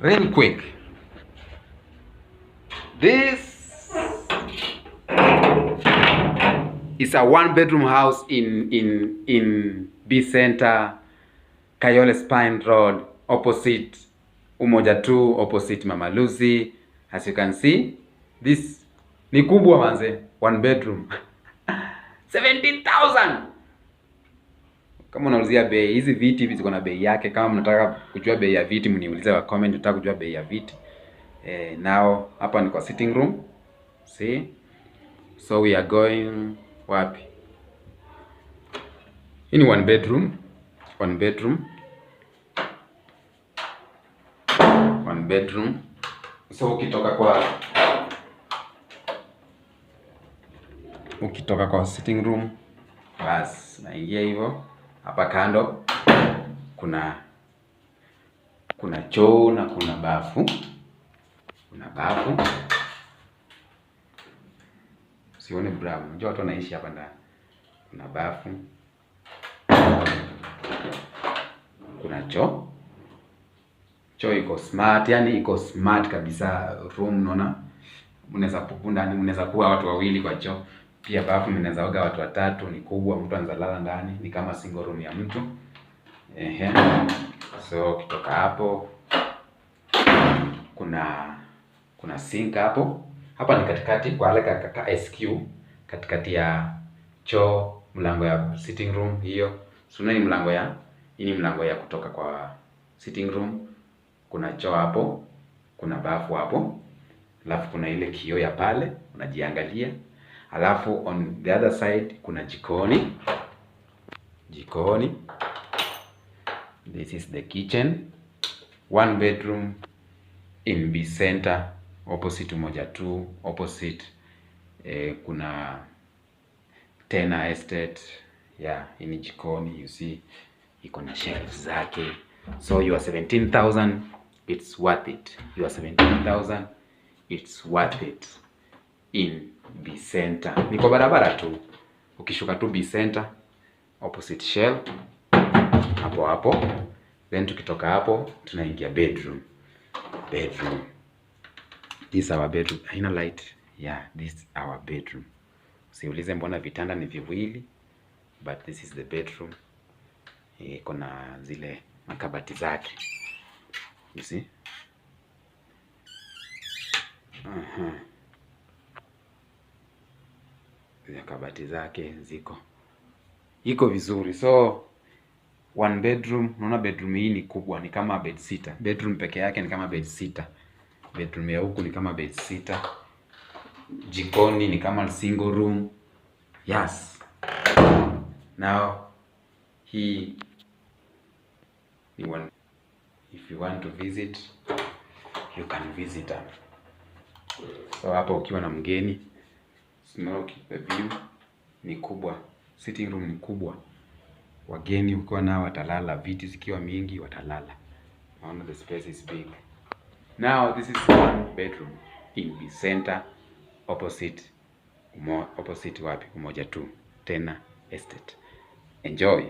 real quick. This is a one-bedroom house in B Center, Kayole Spine Road, opposite Umoja 2, opposite Mama Lucy. As you can see, this ni kubwa manze, one bedroom 17,000. Kama unaulizia bei, hizi viti hivi ziko na bei yake. Kama mnataka kujua bei ya viti, mniulize kwa comment, nataka kujua bei ya viti. Now hapa ni kwa sitting room. See? So we are going wapi? Hii ni one bedroom. One bedroom. So ukitoka kwa sitting room, bas naingia hivyo. Hapa kando kuna choo na kuna bafu. Sione bravo. Unajua watu wanaishi hapa ndani. Kuna bafu. Kuna choo. Choo iko smart, yani iko smart kabisa room, unaona? Mnaweza pupu ndani, mnaweza kuwa watu wawili kwa choo. Pia bafu mnaweza oga watu watatu, ni kubwa, mtu anaweza lala ndani, ni kama single room ya mtu. So kitoka hapo kuna sink hapo. Hapa ni katikati kwa wale kaka SQ, katikati ya choo, mlango ya sitting room hiyo. So ni mlango ya kutoka kwa sitting room. Kuna choo hapo, kuna bafu hapo. Alafu kuna ile kioo ya pale unajiangalia. Alafu on the other side kuna jikoni. This is the kitchen. One bedroom in B Center, opposite Umoja 2, opposite kuna Tena Estate. Yeah, ini jikoni, you see iko na shelves zake. So you are 17,000, it's worth it. You are 17,000, it's worth it in B Center. Niko barabara tu. Ukishuka tu B Center, opposite Shell. Hapo. Then tukitoka hapo tunaingia bedroom. This is our bedroom. Haina light. Yeah, this is our bedroom. Siulize mbona vitanda ni viwili, but this is the bedroom. Iko na zile makabati zake. You see? Zile kabati zake iko vizuri. So one bedroom, unaona bedroom hii ni kubwa, ni kama bed sitter. Bedroom peke yake ni kama bed sitter. Bedroom ya huku ni kama bed sitter. Jikoni ni kama single room. Yes. Now if you want to visit, you can visit them. So hapa ukiwa na mgeni, smoke the view ni kubwa. Sitting room ni kubwa. Wageni ukiwa nao watalala, viti zikiwa mingi watalala. Naona the space is big. Now this is one bedroom in B Center, opposite wapi? Umoja 2, Tena Estate. Enjoy.